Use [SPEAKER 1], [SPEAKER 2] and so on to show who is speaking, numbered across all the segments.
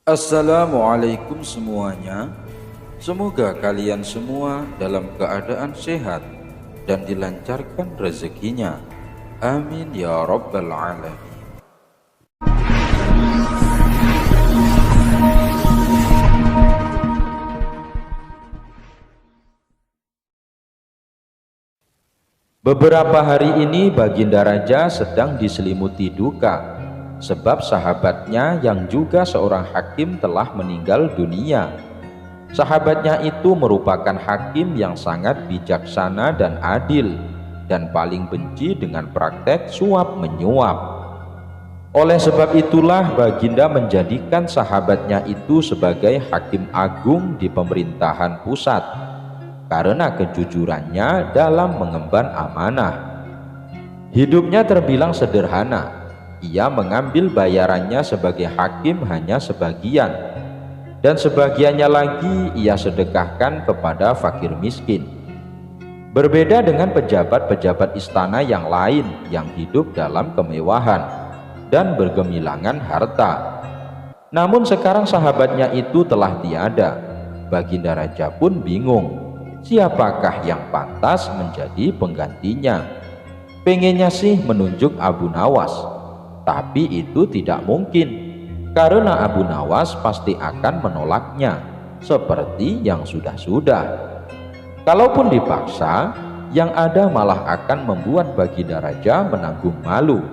[SPEAKER 1] Assalamualaikum semuanya. Semoga kalian semua dalam keadaan sehat dan dilancarkan rezekinya. Amin ya rabbal alamin. Beberapa hari ini Baginda Raja sedang diselimuti duka sebab sahabatnya yang juga seorang hakim telah meninggal dunia. Sahabatnya itu merupakan hakim yang sangat bijaksana dan adil dan paling benci dengan praktek suap menyuap. Oleh sebab itulah Baginda menjadikan sahabatnya itu sebagai hakim agung di pemerintahan pusat karena kejujurannya dalam mengemban amanah. Hidupnya terbilang sederhana. Ia mengambil bayarannya sebagai hakim hanya sebagian, dan sebagiannya lagi ia sedekahkan kepada fakir miskin. Berbeda dengan pejabat-pejabat istana yang lain yang hidup dalam kemewahan dan bergemilangan harta. Namun sekarang sahabatnya itu telah tiada. Baginda Raja pun bingung, siapakah yang pantas menjadi penggantinya. Pengennya sih menunjuk Abu Nawas, tapi itu tidak mungkin karena Abu Nawas pasti akan menolaknya seperti yang sudah-sudah. Kalaupun dipaksa, yang ada malah akan membuat Baginda Raja menanggung malu.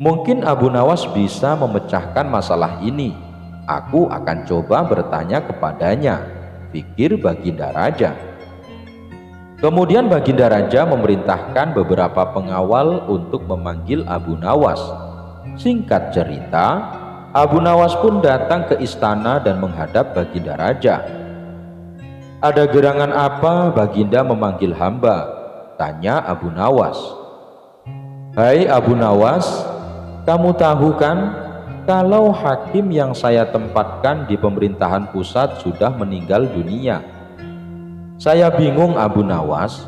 [SPEAKER 1] Mungkin Abu Nawas bisa memecahkan masalah ini. Aku akan coba bertanya kepadanya, pikir Baginda Raja. Kemudian Baginda Raja memerintahkan beberapa pengawal untuk memanggil Abu Nawas. Singkat cerita, Abu Nawas pun datang ke istana dan menghadap Baginda Raja. "Ada gerangan apa Baginda memanggil hamba?" tanya Abu Nawas. "Hai Abu Nawas, kamu tahu kan kalau hakim yang saya tempatkan di pemerintahan pusat sudah meninggal dunia. Saya bingung Abu Nawas,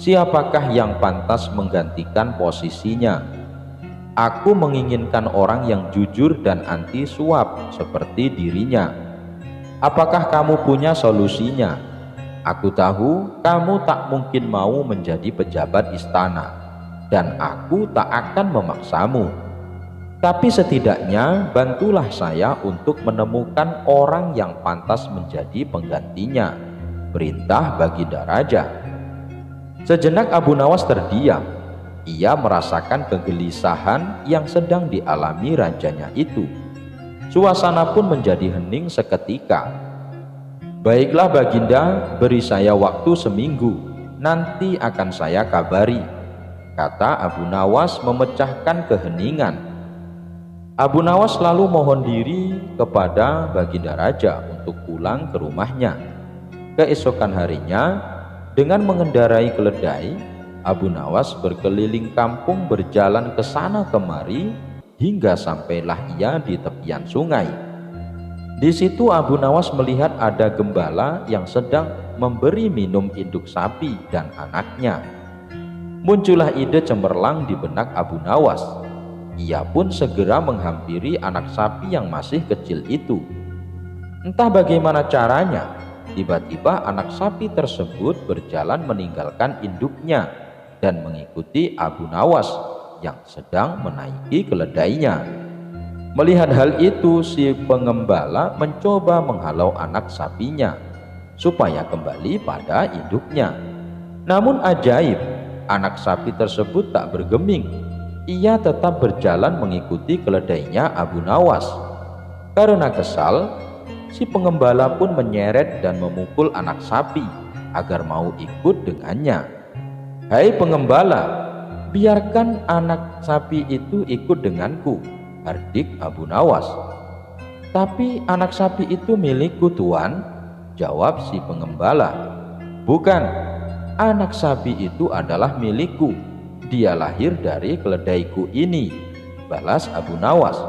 [SPEAKER 1] siapakah yang pantas menggantikan posisinya? Aku menginginkan orang yang jujur dan anti suap seperti dirinya. Apakah kamu punya solusinya? Aku tahu kamu tak mungkin mau menjadi pejabat istana, dan aku tak akan memaksamu. Tapi setidaknya bantulah saya untuk menemukan orang yang pantas menjadi penggantinya," perintah Baginda Raja. Sejenak Abu Nawas terdiam. Ia merasakan kegelisahan yang sedang dialami rajanya itu. Suasana pun menjadi hening seketika. "Baiklah Baginda, beri saya waktu seminggu, nanti akan saya kabari," kata Abu Nawas memecahkan keheningan. Abu Nawas lalu mohon diri kepada Baginda Raja untuk pulang ke rumahnya. Keesokan harinya, dengan mengendarai keledai, Abu Nawas berkeliling kampung berjalan ke sana kemari hingga sampailah ia di tepian sungai. Di situ Abu Nawas melihat ada gembala yang sedang memberi minum induk sapi dan anaknya. Muncullah ide cemerlang di benak Abu Nawas. Ia pun segera menghampiri anak sapi yang masih kecil itu. Entah bagaimana caranya, tiba-tiba anak sapi tersebut berjalan meninggalkan induknya dan mengikuti Abu Nawas yang sedang menaiki keledainya. Melihat hal itu, si pengembala mencoba menghalau anak sapinya supaya kembali pada induknya. Namun ajaib, anak sapi tersebut tak bergeming. Ia tetap berjalan mengikuti keledainya Abu Nawas. Karena kesal, si pengembala pun menyeret dan memukul anak sapi agar mau ikut dengannya. "Hai pengembala, biarkan anak sapi itu ikut denganku," hardik Abu Nawas. "Tapi anak sapi itu milikku Tuan," jawab si pengembala. "Bukan, anak sapi itu adalah milikku. Dia lahir dari keledaiku ini," balas Abu Nawas.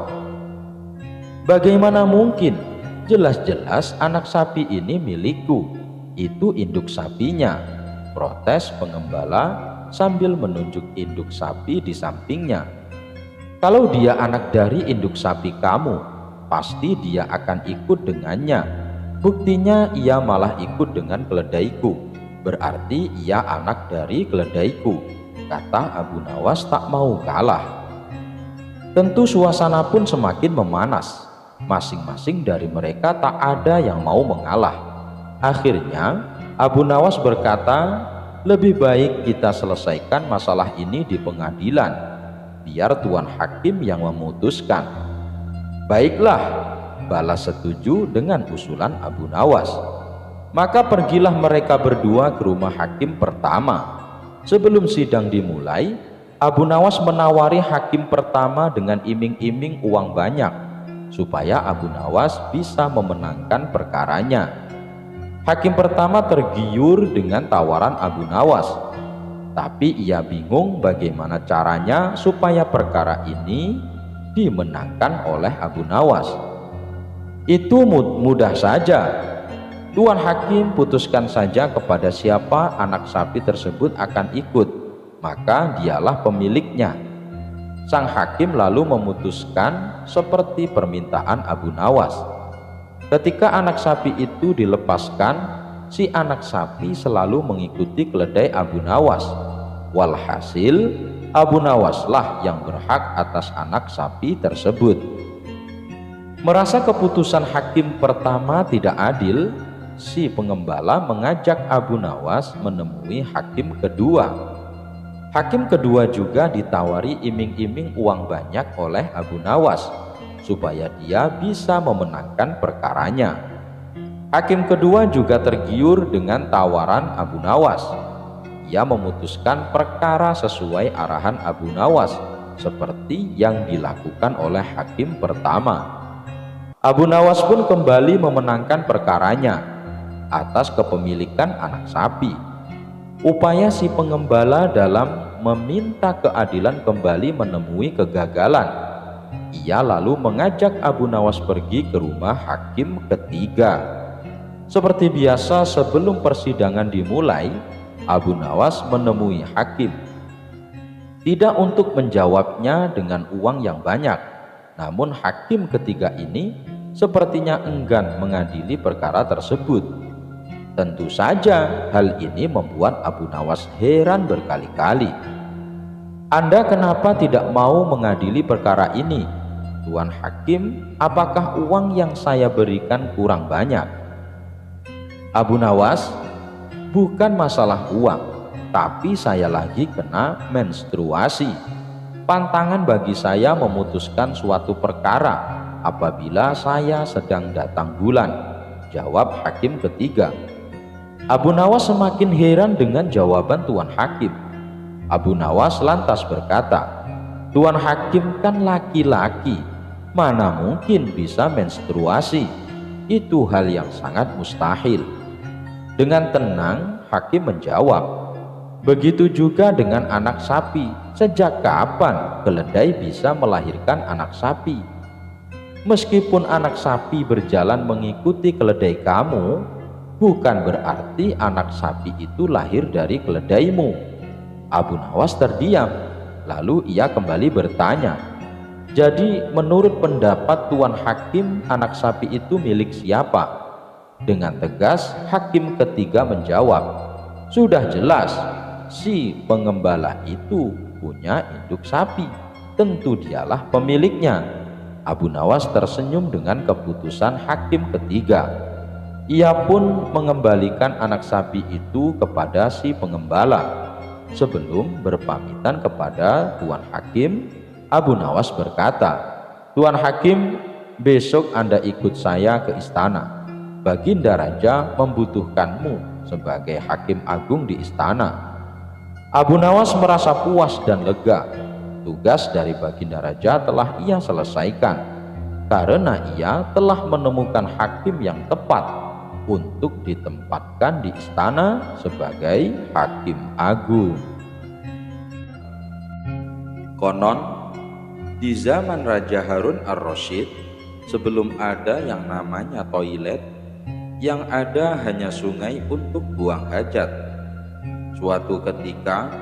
[SPEAKER 1] "Bagaimana mungkin? Jelas-jelas anak sapi ini milikku. Itu induk sapinya," protes pengembala sambil menunjuk induk sapi di sampingnya. "Kalau dia anak dari induk sapi kamu, pasti dia akan ikut dengannya. Buktinya ia malah ikut dengan keledaiku, berarti ia anak dari keledaiku, kata Abu Nawas tak mau kalah. Tentu suasana pun semakin memanas. Masing-masing dari mereka tak ada yang mau mengalah. Akhirnya Abu Nawas berkata, lebih baik kita selesaikan masalah ini di pengadilan, biar Tuan Hakim yang memutuskan. Baiklah, balas setuju dengan usulan Abu Nawas. Maka pergilah mereka berdua ke rumah hakim pertama. Sebelum sidang dimulai, Abu Nawas menawari hakim pertama dengan iming-iming uang banyak, supaya Abu Nawas bisa memenangkan perkaranya. Hakim pertama tergiur dengan tawaran Abu Nawas, tapi ia bingung bagaimana caranya supaya perkara ini dimenangkan oleh Abu Nawas. Itu mudah saja. Tuan Hakim putuskan saja kepada siapa anak sapi tersebut akan ikut, maka dialah pemiliknya. Sang hakim lalu memutuskan seperti permintaan Abu Nawas. Ketika anak sapi itu dilepaskan, si anak sapi selalu mengikuti keledai Abu Nawas. Walhasil, Abu Nawaslah yang berhak atas anak sapi tersebut. Merasa keputusan hakim pertama tidak adil, si pengembala mengajak Abu Nawas menemui hakim kedua. Hakim kedua juga ditawari iming-iming uang banyak oleh Abu Nawas, supaya dia bisa memenangkan perkaranya. Hakim kedua juga tergiur dengan tawaran Abu Nawas. Ia memutuskan perkara sesuai arahan Abu Nawas, seperti yang dilakukan oleh hakim pertama. Abu Nawas pun kembali memenangkan perkaranya atas kepemilikan anak sapi. Upaya si pengembala dalam meminta keadilan kembali menemui kegagalan. Ia lalu mengajak Abu Nawas pergi ke rumah hakim ketiga. Seperti biasa, sebelum persidangan dimulai, Abu Nawas menemui hakim. Tidak untuk menjawabnya dengan uang yang banyak, namun hakim ketiga ini sepertinya enggan mengadili perkara tersebut. Tentu saja hal ini membuat Abu Nawas heran berkali-kali. Anda kenapa tidak mau mengadili perkara ini, Tuan Hakim? Apakah uang yang saya berikan kurang banyak? Abu Nawas, bukan masalah uang, tapi saya lagi kena menstruasi. Pantangan bagi saya memutuskan suatu perkara apabila saya sedang datang bulan, jawab hakim ketiga. Abu Nawas semakin heran dengan jawaban Tuan Hakim. Abu Nawas lantas berkata, Tuan Hakim kan laki-laki, mana mungkin bisa menstruasi? Itu hal yang sangat mustahil. Dengan tenang, hakim menjawab, begitu juga dengan anak sapi. Sejak kapan keledai bisa melahirkan anak sapi? Meskipun anak sapi berjalan mengikuti keledai kamu, bukan berarti anak sapi itu lahir dari keledaimu. Abu Nawas terdiam, lalu ia kembali bertanya, jadi menurut pendapat Tuan Hakim, anak sapi itu milik siapa? Dengan tegas, hakim ketiga menjawab, sudah jelas, si pengembala itu punya induk sapi, tentu dialah pemiliknya. Abu Nawas tersenyum dengan keputusan hakim ketiga. Ia pun mengembalikan anak sapi itu kepada si pengembala. Sebelum berpamitan kepada Tuan Hakim, Abu Nawas berkata, Tuan Hakim, besok Anda ikut saya ke istana. Baginda Raja membutuhkanmu sebagai hakim agung di istana. Abu Nawas merasa puas dan lega. Tugas dari Baginda Raja telah ia selesaikan, karena ia telah menemukan hakim yang tepat untuk ditempatkan di istana sebagai hakim agung. Konon, di zaman Raja Harun ar-Rasyid, sebelum ada yang namanya toilet, yang ada hanya sungai untuk buang hajat. Suatu ketika,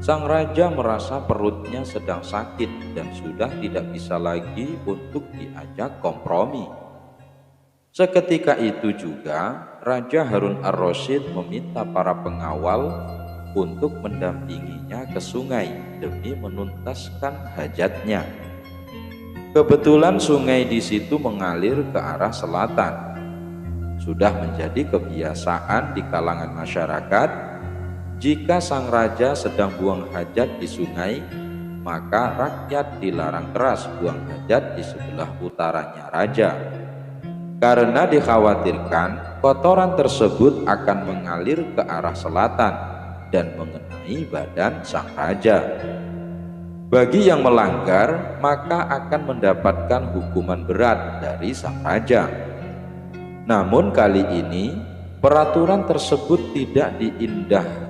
[SPEAKER 1] Sang raja merasa perutnya sedang sakit dan sudah tidak bisa lagi untuk diajak kompromi. Seketika itu juga Raja Harun ar-Rasyid meminta para pengawal untuk mendampinginya ke sungai demi menuntaskan hajatnya. Kebetulan sungai di situ mengalir ke arah selatan. Sudah menjadi kebiasaan di kalangan masyarakat, jika sang raja sedang buang hajat di sungai, maka rakyat dilarang keras buang hajat di sebelah utaranya raja, karena dikhawatirkan kotoran tersebut akan mengalir ke arah selatan dan mengenai badan sang raja. Bagi yang melanggar, maka akan mendapatkan hukuman berat dari sang raja. Namun kali ini peraturan tersebut tidak diindahkan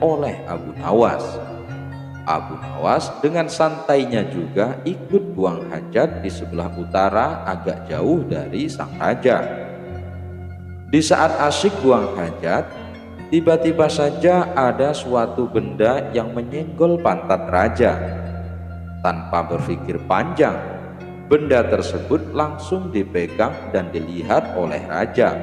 [SPEAKER 1] oleh Abu Nawas. Abu Nawas dengan santainya juga ikut buang hajat di sebelah utara agak jauh dari sang raja. Di saat asyik buang hajat, tiba-tiba saja ada suatu benda yang menyenggol pantat raja. Tanpa berpikir panjang, benda tersebut langsung dipegang dan dilihat oleh raja.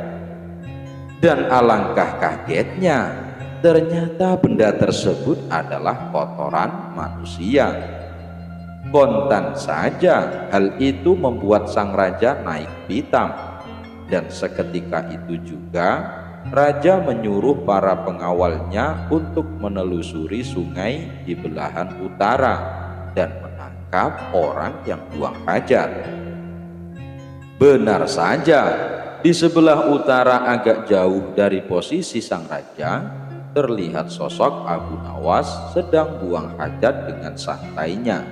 [SPEAKER 1] Dan alangkah kagetnya, ternyata benda tersebut adalah kotoran manusia. Kontan saja hal itu membuat sang raja naik pitam, dan seketika itu juga raja menyuruh para pengawalnya untuk menelusuri sungai di belahan utara dan menangkap orang yang buang hajat. Benar saja, di sebelah utara agak jauh dari posisi sang raja, terlihat sosok Abu Nawas sedang buang hajat dengan santainya.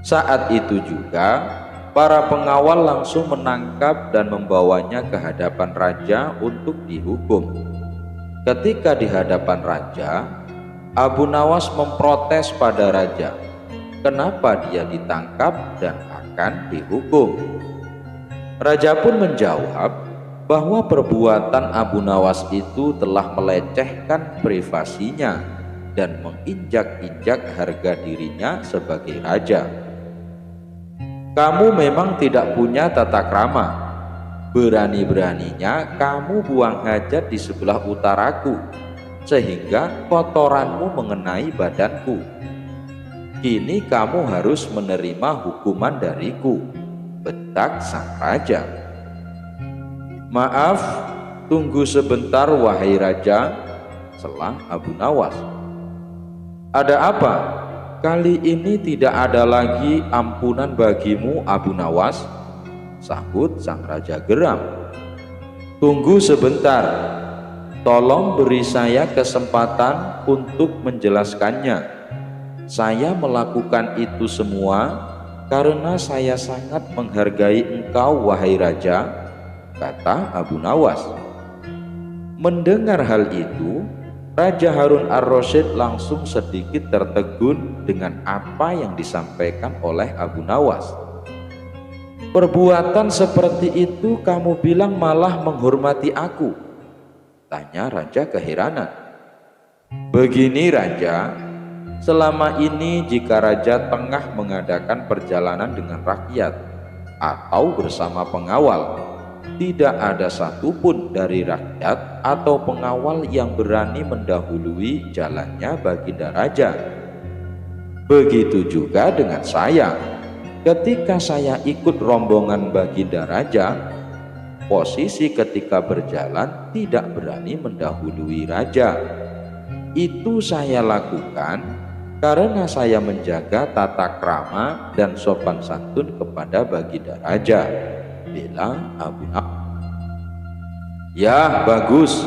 [SPEAKER 1] Saat itu juga para pengawal langsung menangkap dan membawanya ke hadapan raja untuk dihukum. Ketika di hadapan raja, Abu Nawas memprotes pada raja, kenapa dia ditangkap dan akan dihukum. Raja pun menjawab bahwa perbuatan Abu Nawas itu telah melecehkan privasinya dan menginjak-injak harga dirinya sebagai raja. Kamu memang tidak punya tata krama. Berani-beraninya kamu buang hajat di sebelah utaraku, sehingga kotoranmu mengenai badanku. Kini kamu harus menerima hukuman dariku, bentak sang raja. Maaf, tunggu sebentar wahai raja, selah Abu Nawas. Ada apa? Kali ini tidak ada lagi ampunan bagimu, Abu Nawas, sahut sang raja geram. Tunggu sebentar, tolong beri saya kesempatan untuk menjelaskannya. Saya melakukan itu semua karena saya sangat menghargai engkau wahai raja, kata Abu Nawas. Mendengar hal itu, Raja Harun ar-Rasyid langsung sedikit tertegun dengan apa yang disampaikan oleh Abu Nawas. Perbuatan seperti itu kamu bilang malah menghormati aku, tanya raja keheranan. Begini raja, selama ini jika raja tengah mengadakan perjalanan dengan rakyat atau bersama pengawal, tidak ada satupun dari rakyat atau pengawal yang berani mendahului jalannya baginda raja. Begitu juga dengan saya. Ketika saya ikut rombongan baginda raja, posisi ketika berjalan tidak berani mendahului raja. Itu saya lakukan karena saya menjaga tata krama dan sopan santun kepada baginda raja, bilang Abu Nawas. Ya bagus,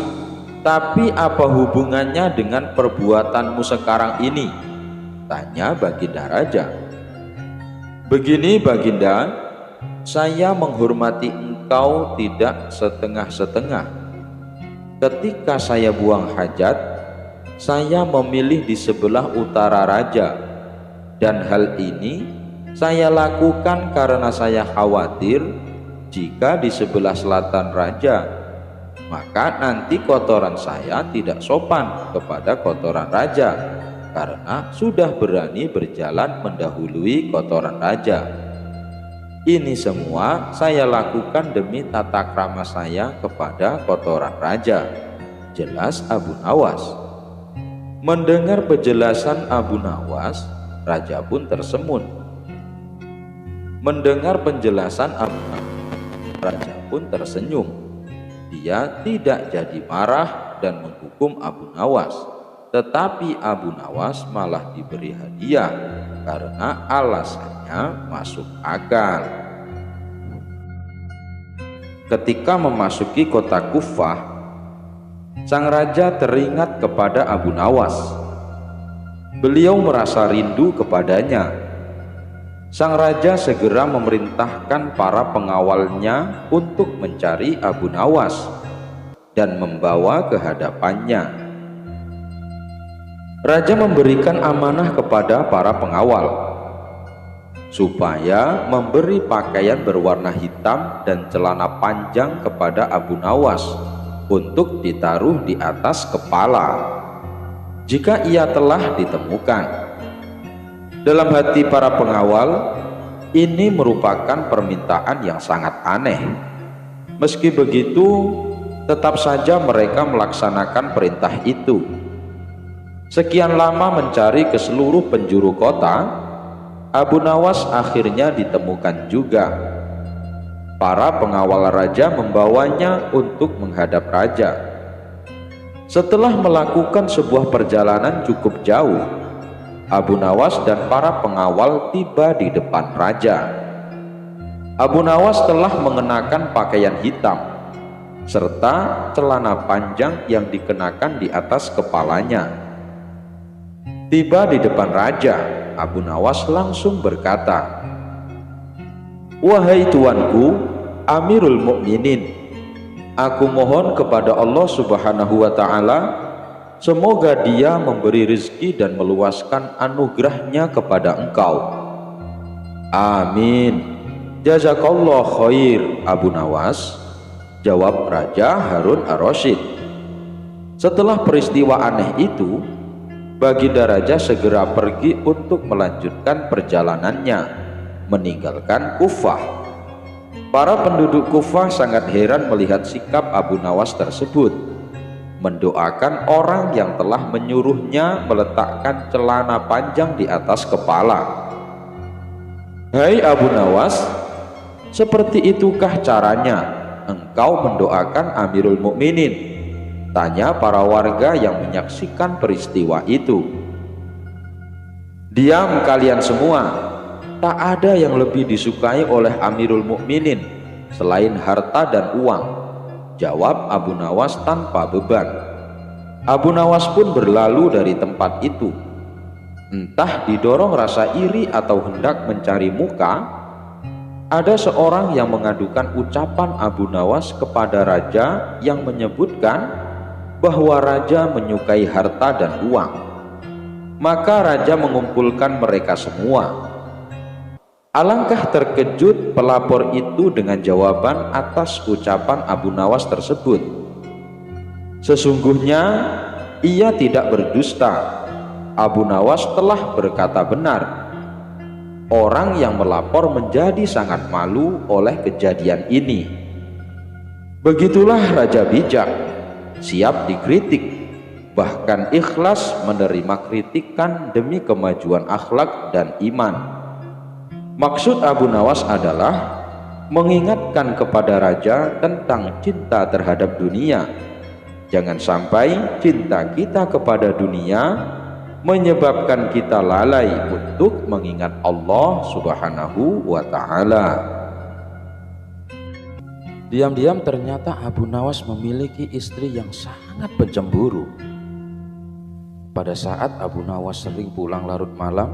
[SPEAKER 1] tapi apa hubungannya dengan perbuatanmu sekarang ini? Tanya baginda raja. Begini baginda, saya menghormati engkau tidak setengah-setengah. Ketika saya buang hajat, saya memilih di sebelah utara raja, dan hal ini saya lakukan karena saya khawatir jika di sebelah selatan raja, maka nanti kotoran saya tidak sopan kepada kotoran raja, karena sudah berani berjalan mendahului kotoran raja. Ini semua saya lakukan demi tata krama saya kepada kotoran raja, jelas Abu Nawas. Mendengar penjelasan Abu Nawas, raja pun tersenyum. Mendengar penjelasan Abu Nawas, raja pun tersenyum. Dia tidak jadi marah dan menghukum Abu Nawas, tetapi Abu Nawas malah diberi hadiah karena alasannya masuk akal. Ketika memasuki kota Kufah, sang raja teringat kepada Abu Nawas. Beliau merasa rindu kepadanya. Sang raja segera memerintahkan para pengawalnya untuk mencari Abu Nawas dan membawa ke hadapannya. Raja memberikan amanah kepada para pengawal supaya memberi pakaian berwarna hitam dan celana panjang kepada Abu Nawas untuk ditaruh di atas kepala jika ia telah ditemukan. Dalam hati para pengawal, ini merupakan permintaan yang sangat aneh. Meski begitu, tetap saja mereka melaksanakan perintah itu. Sekian lama mencari ke seluruh penjuru kota, Abu Nawas akhirnya ditemukan juga. Para pengawal raja membawanya untuk menghadap raja. Setelah melakukan sebuah perjalanan cukup jauh, Abu Nawas dan para pengawal tiba di depan raja. Abu Nawas telah mengenakan pakaian hitam serta celana panjang yang dikenakan di atas kepalanya. Tiba di depan raja, Abu Nawas langsung berkata, "Wahai tuanku, Amirul Mukminin, aku mohon kepada Allah Subhanahu wa Ta'ala, semoga Dia memberi rezeki dan meluaskan anugerahnya kepada engkau." "Amin, jazakallah khair Abu Nawas," jawab Raja Harun ar-Rasyid. Setelah peristiwa aneh itu, Baginda Raja segera pergi untuk melanjutkan perjalanannya, meninggalkan Kufah. Para penduduk Kufah sangat heran melihat sikap Abu Nawas tersebut, mendoakan orang yang telah menyuruhnya meletakkan celana panjang di atas kepala. "Hai Abu Nawas, seperti itukah caranya engkau mendoakan Amirul Mukminin?" tanya para warga yang menyaksikan peristiwa itu. "Diam kalian semua, tak ada yang lebih disukai oleh Amirul Mukminin selain harta dan uang," jawab Abu Nawas tanpa beban. Abu Nawas pun berlalu dari tempat itu. Entah didorong rasa iri atau hendak mencari muka, ada seorang yang mengadukan ucapan Abu Nawas kepada raja yang menyebutkan bahwa raja menyukai harta dan uang. Maka raja mengumpulkan mereka semua. Alangkah terkejut pelapor itu dengan jawaban atas ucapan Abu Nawas tersebut. Sesungguhnya ia tidak berdusta. Abu Nawas telah berkata benar. Orang yang melapor menjadi sangat malu oleh kejadian ini. Begitulah raja bijak, siap dikritik, bahkan ikhlas menerima kritikan demi kemajuan akhlak dan iman. Maksud Abu Nawas adalah mengingatkan kepada raja tentang cinta terhadap dunia. Jangan sampai cinta kita kepada dunia menyebabkan kita lalai untuk mengingat Allah Subhanahu wa Ta'ala. Diam-diam ternyata Abu Nawas memiliki istri yang sangat pencemburu. Pada saat Abu Nawas sering pulang larut malam,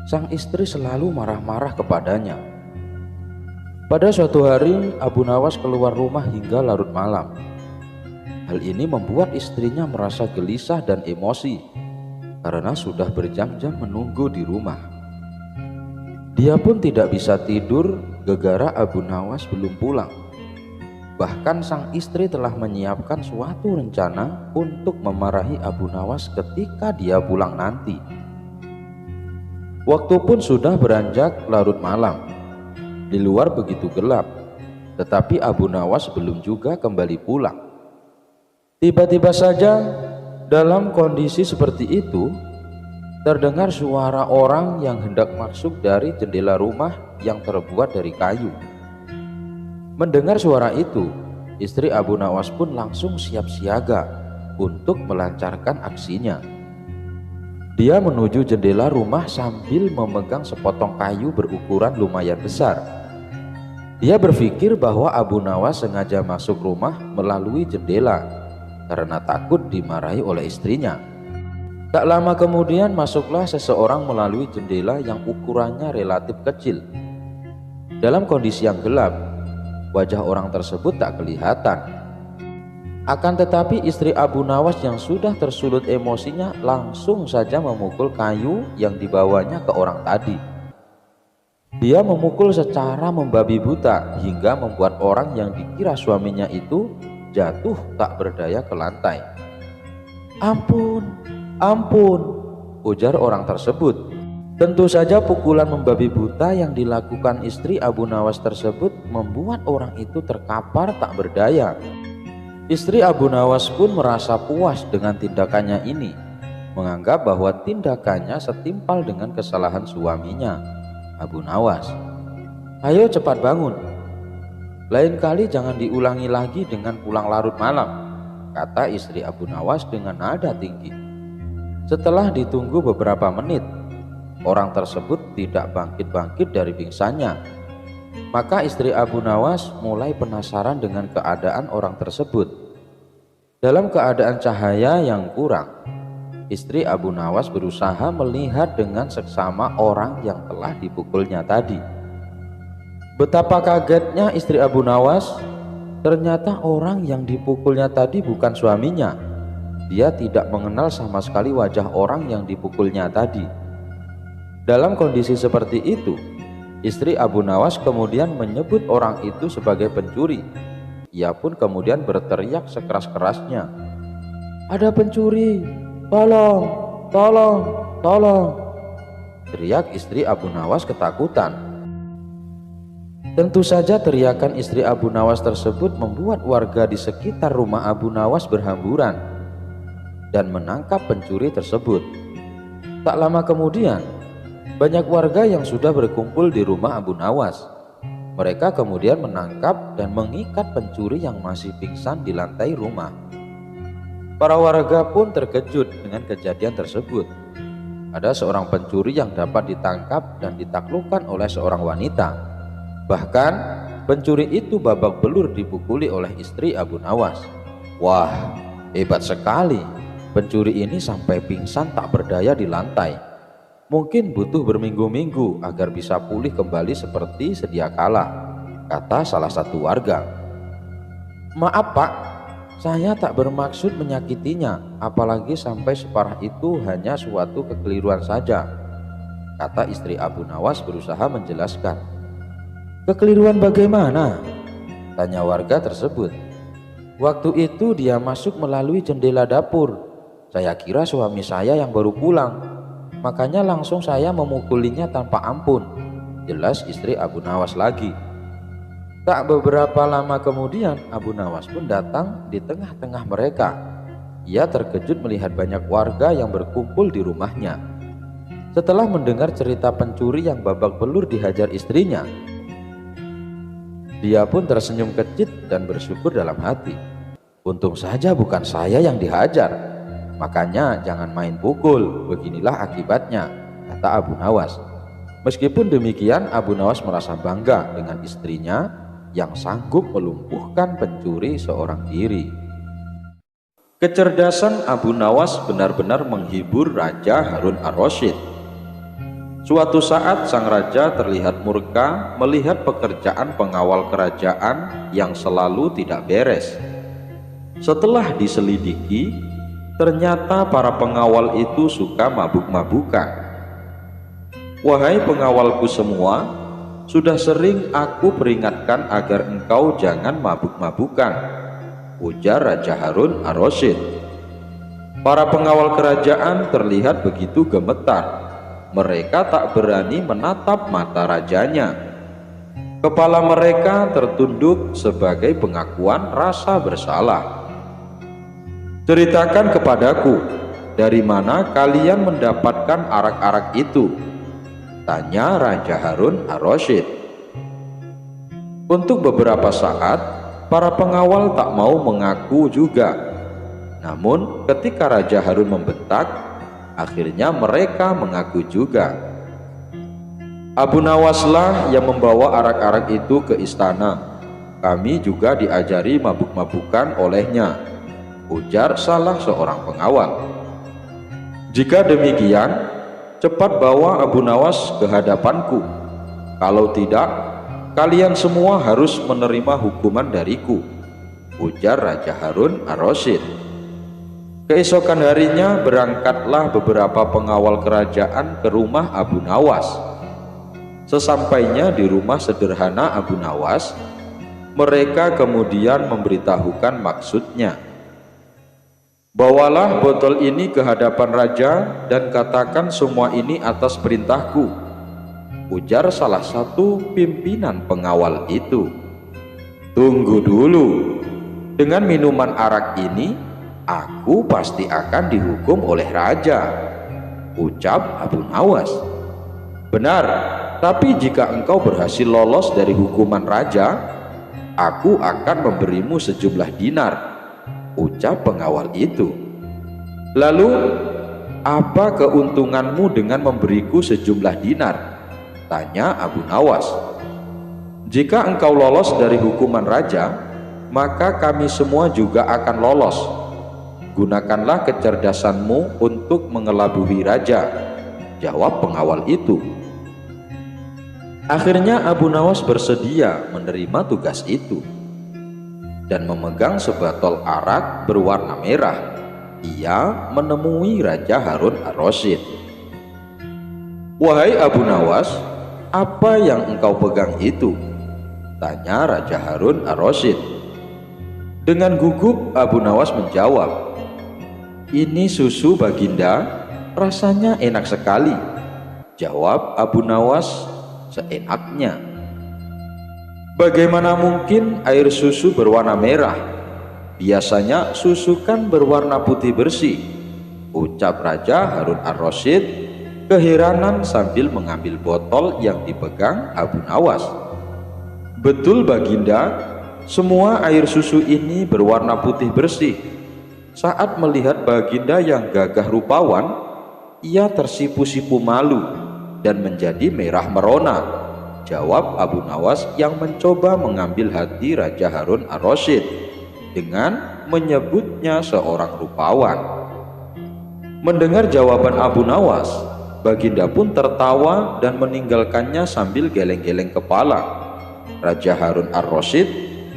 [SPEAKER 1] sang istri selalu marah-marah kepadanya. Pada suatu hari, Abu Nawas keluar rumah hingga larut malam. Hal ini membuat istrinya merasa gelisah dan emosi karena sudah berjam-jam menunggu di rumah. Dia pun tidak bisa tidur gara-gara Abu Nawas belum pulang. Bahkan sang istri telah menyiapkan suatu rencana untuk memarahi Abu Nawas ketika dia pulang nanti. Waktu pun sudah beranjak larut malam. Di luar begitu gelap, tetapi Abu Nawas belum juga kembali pulang. Tiba-tiba saja dalam kondisi seperti itu, terdengar suara orang yang hendak masuk dari jendela rumah yang terbuat dari kayu. Mendengar suara itu, istri Abu Nawas pun langsung siap siaga untuk melancarkan aksinya. Dia menuju jendela rumah sambil memegang sepotong kayu berukuran lumayan besar. Dia berpikir bahwa Abu Nawas sengaja masuk rumah melalui jendela karena takut dimarahi oleh istrinya. Tak lama kemudian masuklah seseorang melalui jendela yang ukurannya relatif kecil. Dalam kondisi yang gelap, wajah orang tersebut tak kelihatan. Akan tetapi istri Abu Nawas yang sudah tersulut emosinya langsung saja memukul kayu yang dibawanya ke orang tadi. Dia memukul secara membabi buta hingga membuat orang yang dikira suaminya itu jatuh tak berdaya ke lantai. "Ampun, ampun," ujar orang tersebut. Tentu saja pukulan membabi buta yang dilakukan istri Abu Nawas tersebut membuat orang itu terkapar tak berdaya. Istri Abu Nawas pun merasa puas dengan tindakannya ini, menganggap bahwa tindakannya setimpal dengan kesalahan suaminya, Abu Nawas. "Ayo cepat bangun. Lain kali jangan diulangi lagi dengan pulang larut malam," kata istri Abu Nawas dengan nada tinggi. Setelah ditunggu beberapa menit, orang tersebut tidak bangkit-bangkit dari pingsannya. Maka istri Abu Nawas mulai penasaran dengan keadaan orang tersebut. Dalam keadaan cahaya yang kurang, istri Abu Nawas berusaha melihat dengan seksama orang yang telah dipukulnya tadi. Betapa kagetnya istri Abu Nawas, ternyata orang yang dipukulnya tadi bukan suaminya. Dia tidak mengenal sama sekali wajah orang yang dipukulnya tadi. Dalam kondisi seperti itu, istri Abu Nawas kemudian menyebut orang itu sebagai pencuri. Ia pun kemudian berteriak sekeras-kerasnya, "Ada pencuri, tolong, tolong, tolong!" teriak istri Abu Nawas ketakutan. Tentu saja teriakan istri Abu Nawas tersebut membuat warga di sekitar rumah Abu Nawas berhamburan dan menangkap pencuri tersebut. Tak lama kemudian, banyak warga yang sudah berkumpul di rumah Abu Nawas. Mereka kemudian menangkap dan mengikat pencuri yang masih pingsan di lantai rumah. Para warga pun terkejut dengan kejadian tersebut. Ada seorang pencuri yang dapat ditangkap dan ditaklukkan oleh seorang wanita. Bahkan pencuri itu babak belur dipukuli oleh istri Abu Nawas. Wah, hebat sekali. Pencuri ini sampai pingsan tak berdaya di lantai. Mungkin butuh berminggu-minggu agar bisa pulih kembali seperti sedia kala, kata salah satu warga. "Maaf Pak, saya tak bermaksud menyakitinya, apalagi sampai separah itu, hanya suatu kekeliruan saja," kata istri Abu Nawas berusaha menjelaskan. "Kekeliruan bagaimana?" tanya warga tersebut. "Waktu itu dia masuk melalui jendela dapur. Saya kira suami saya yang baru pulang, makanya langsung saya memukulinya tanpa ampun," jelas istri Abu Nawas lagi. Tak beberapa lama kemudian Abu Nawas pun datang di tengah-tengah mereka. Ia terkejut melihat banyak warga yang berkumpul di rumahnya. Setelah mendengar cerita pencuri yang babak belur dihajar istrinya, dia pun tersenyum kecut dan bersyukur dalam hati. "Untung saja bukan saya yang dihajar, makanya jangan main pukul, beginilah akibatnya," kata Abu Nawas. Meskipun demikian, Abu Nawas merasa bangga dengan istrinya yang sanggup melumpuhkan pencuri seorang diri. Kecerdasan Abu Nawas benar-benar menghibur Raja Harun ar-Rasyid. Suatu saat sang raja terlihat murka melihat pekerjaan pengawal kerajaan yang selalu tidak beres. Setelah diselidiki, ternyata para pengawal itu suka mabuk-mabukan. "Wahai pengawalku semua, sudah sering aku peringatkan agar engkau jangan mabuk-mabukan, ujar Raja Harun ar-Rasyid. Para pengawal kerajaan terlihat begitu gemetar. Mereka tak berani menatap mata rajanya. Kepala mereka tertunduk sebagai pengakuan rasa bersalah. Ceritakan kepadaku, dari mana kalian mendapatkan arak-arak itu? Tanya Raja Harun ar-Rasyid. Untuk beberapa saat, para pengawal tak mau mengaku juga. Namun ketika Raja Harun membentak, akhirnya mereka mengaku juga. Abu Nawaslah yang membawa arak-arak itu ke istana. Kami juga diajari mabuk-mabukan olehnya, ujar salah seorang pengawal. Jika demikian, cepat bawa Abu Nawas ke hadapanku. Kalau tidak, kalian semua harus menerima hukuman dariku, ujar Raja Harun ar-Rasyid. Keesokan harinya berangkatlah beberapa pengawal kerajaan ke rumah Abu Nawas. Sesampainya di rumah sederhana Abu Nawas, mereka kemudian memberitahukan maksudnya. Bawalah botol ini ke hadapan raja dan katakan semua ini atas perintahku, ujar salah satu pimpinan pengawal itu. Tunggu dulu, dengan minuman arak ini aku pasti akan dihukum oleh raja, ucap Abu Nawas. Benar, tapi jika engkau berhasil lolos dari hukuman raja, aku akan memberimu sejumlah dinar, ucap pengawal itu. Lalu, apa keuntunganmu dengan memberiku sejumlah dinar? Tanya Abu Nawas. Jika engkau lolos dari hukuman raja, maka kami semua juga akan lolos. Gunakanlah kecerdasanmu untuk mengelabui raja, jawab pengawal itu. Akhirnya Abu Nawas bersedia menerima tugas itu dan memegang sebotol arak berwarna merah. Ia menemui Raja Harun ar-Rasyid. Wahai Abu Nawas, apa yang engkau pegang itu? Tanya Raja Harun ar-Rasyid. Dengan gugup Abu Nawas menjawab, ini susu Baginda, rasanya enak sekali, jawab Abu Nawas seenaknya. Bagaimana mungkin air susu berwarna merah? Biasanya susu kan berwarna putih bersih, ucap Raja Harun ar-Rasyid keheranan sambil mengambil botol yang dipegang Abu Nawas. Betul Baginda, semua air susu ini berwarna putih bersih. Saat melihat Baginda yang gagah rupawan, ia tersipu-sipu malu dan menjadi merah merona, jawab Abu Nawas yang mencoba mengambil hati Raja Harun ar-Rasyid dengan menyebutnya seorang rupawan. Mendengar jawaban Abu Nawas, Baginda pun tertawa dan meninggalkannya sambil geleng-geleng kepala. Raja Harun ar-Rasyid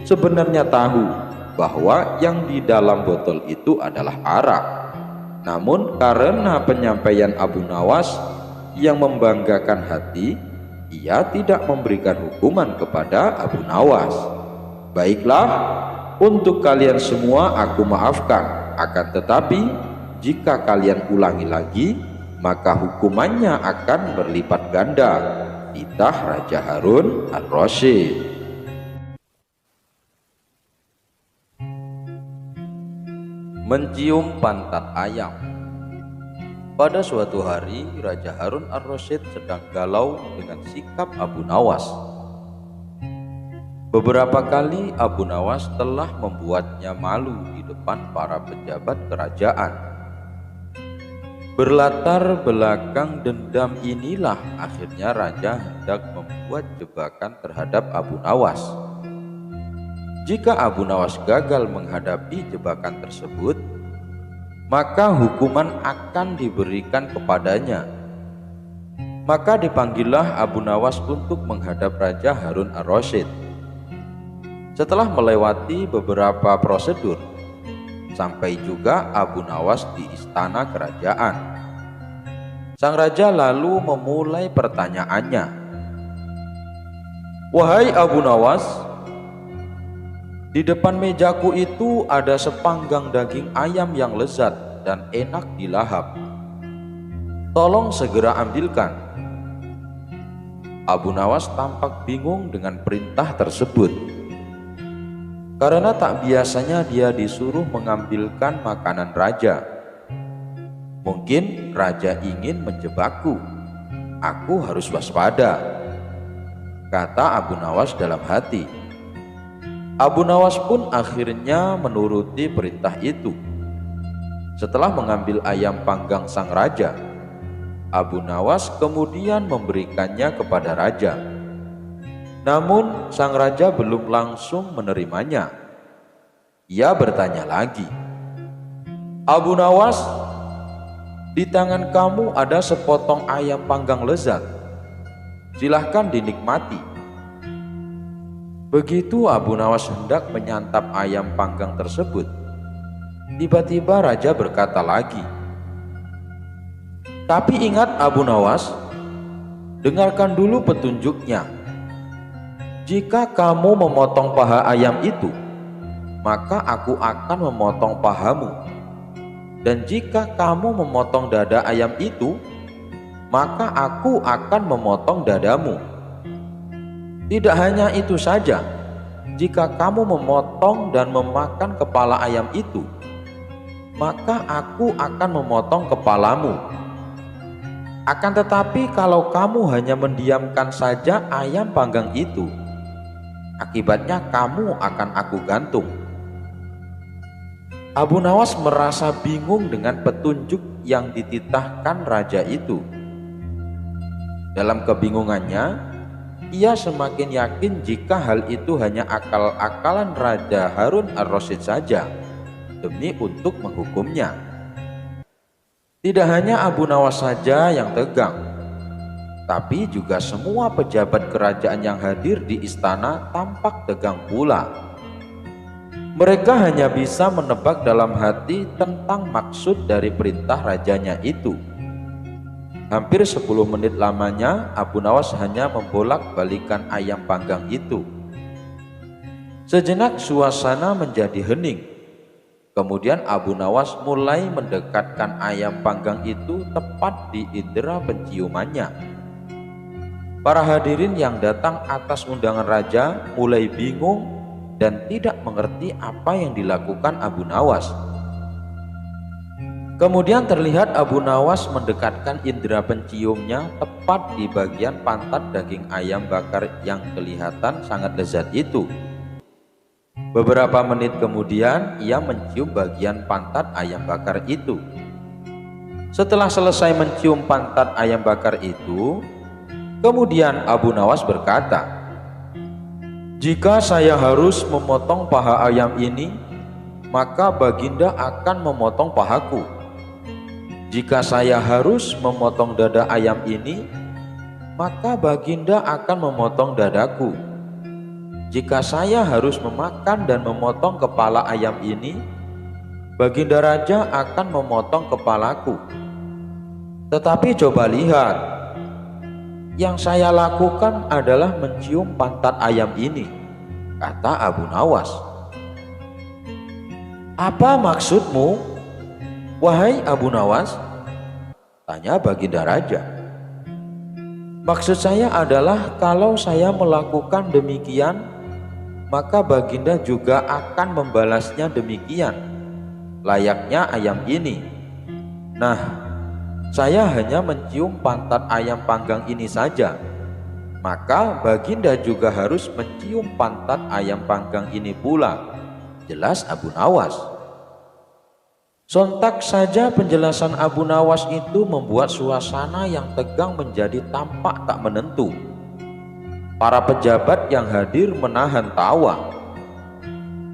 [SPEAKER 1] sebenarnya tahu bahwa yang di dalam botol itu adalah arak. Namun karena penyampaian Abu Nawas yang membanggakan hati, ia tidak memberikan hukuman kepada Abu Nawas. Baiklah, untuk kalian semua aku maafkan, akan tetapi jika kalian ulangi lagi, maka hukumannya akan berlipat ganda, titah Raja Harun ar-Rasyid. Mencium pantat ayam. Pada suatu hari, Raja Harun ar-Rasyid sedang galau dengan sikap Abu Nawas. Beberapa kali Abu Nawas telah membuatnya malu di depan para pejabat kerajaan. Berlatar belakang dendam inilah akhirnya raja hendak membuat jebakan terhadap Abu Nawas. Jika Abu Nawas gagal menghadapi jebakan tersebut, maka hukuman akan diberikan kepadanya. Maka dipanggillah Abu Nawas untuk menghadap Raja Harun ar-Rasyid. Setelah melewati beberapa prosedur, sampai juga Abu Nawas di istana kerajaan. Sang raja lalu memulai pertanyaannya. "Wahai Abu Nawas, di depan mejaku itu ada sepanggang daging ayam yang lezat dan enak dilahap. Tolong segera ambilkan." Abu Nawas tampak bingung dengan perintah tersebut, karena tak biasanya dia disuruh mengambilkan makanan raja. "Mungkin raja ingin menjebakku. Aku harus waspada," kata Abu Nawas dalam hati. Abu Nawas pun akhirnya menuruti perintah itu. Setelah mengambil ayam panggang sang raja, Abu Nawas kemudian memberikannya kepada raja. Namun sang raja belum langsung menerimanya. Ia bertanya lagi, "Abu Nawas, di tangan kamu ada sepotong ayam panggang lezat. Silahkan dinikmati." Begitu Abu Nawas hendak menyantap ayam panggang tersebut, tiba-tiba raja berkata lagi, "Tapi ingat Abu Nawas, dengarkan dulu petunjuknya. Jika kamu memotong paha ayam itu, maka aku akan memotong pahamu. Dan jika kamu memotong dada ayam itu, maka aku akan memotong dadamu. Tidak hanya itu saja, jika kamu memotong dan memakan kepala ayam itu, maka aku akan memotong kepalamu. Akan tetapi kalau kamu hanya mendiamkan saja ayam panggang itu, akibatnya kamu akan aku gantung." Abu Nawas merasa bingung dengan petunjuk yang dititahkan raja itu. Dalam kebingungannya, ia semakin yakin jika hal itu hanya akal-akalan Raja Harun ar-Rasyid saja demi untuk menghukumnya. Tidak hanya Abu Nawas saja yang tegang, tapi juga semua pejabat kerajaan yang hadir di istana tampak tegang pula. Mereka hanya bisa menebak dalam hati tentang maksud dari perintah rajanya itu. Hampir 10 menit lamanya Abu Nawas hanya membolak-balikan ayam panggang itu. Sejenak suasana menjadi hening. Kemudian Abu Nawas mulai mendekatkan ayam panggang itu tepat di indera penciumannya. Para hadirin yang datang atas undangan raja mulai bingung dan tidak mengerti apa yang dilakukan Abu Nawas. Kemudian terlihat Abu Nawas mendekatkan indera penciumnya tepat di bagian pantat daging ayam bakar yang kelihatan sangat lezat itu. Beberapa menit kemudian ia mencium bagian pantat ayam bakar itu. Setelah selesai mencium pantat ayam bakar itu, kemudian Abu Nawas berkata, "Jika saya harus memotong paha ayam ini, maka Baginda akan memotong pahaku. Jika saya harus memotong dada ayam ini, maka Baginda akan memotong dadaku. Jika saya harus memakan dan memotong kepala ayam ini, Baginda Raja akan memotong kepalaku. Tetapi coba lihat, yang saya lakukan adalah mencium pantat ayam ini," kata Abu Nawas. "Apa maksudmu, wahai Abu Nawas?" tanya Baginda Raja. "Maksud saya adalah kalau saya melakukan demikian, maka Baginda juga akan membalasnya demikian, layaknya ayam ini. Nah, saya hanya mencium pantat ayam panggang ini saja, maka Baginda juga harus mencium pantat ayam panggang ini pula," jelas Abu Nawas. Sontak saja penjelasan Abu Nawas itu membuat suasana yang tegang menjadi tampak tak menentu. Para pejabat yang hadir menahan tawa,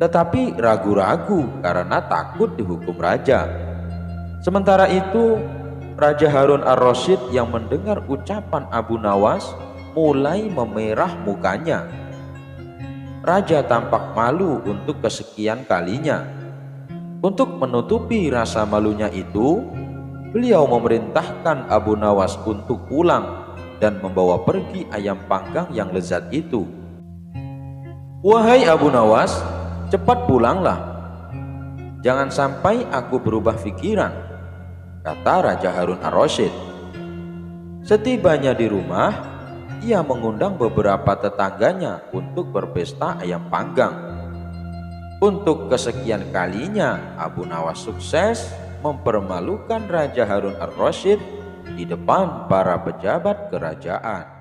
[SPEAKER 1] tetapi ragu-ragu karena takut dihukum raja. Sementara itu, Raja Harun ar-Rasyid yang mendengar ucapan Abu Nawas mulai memerah mukanya. Raja tampak malu untuk kesekian kalinya. Untuk menutupi rasa malunya itu, beliau memerintahkan Abu Nawas untuk pulang dan membawa pergi ayam panggang yang lezat itu "Wahai Abu Nawas, cepat pulanglah. Jangan sampai aku berubah pikiran," kata Raja Harun ar-Rasyid. Setibanya di rumah, ia mengundang beberapa tetangganya untuk berpesta ayam panggang. Untuk kesekian kalinya, Abu Nawas sukses mempermalukan Raja Harun ar-Rasyid di depan para pejabat kerajaan.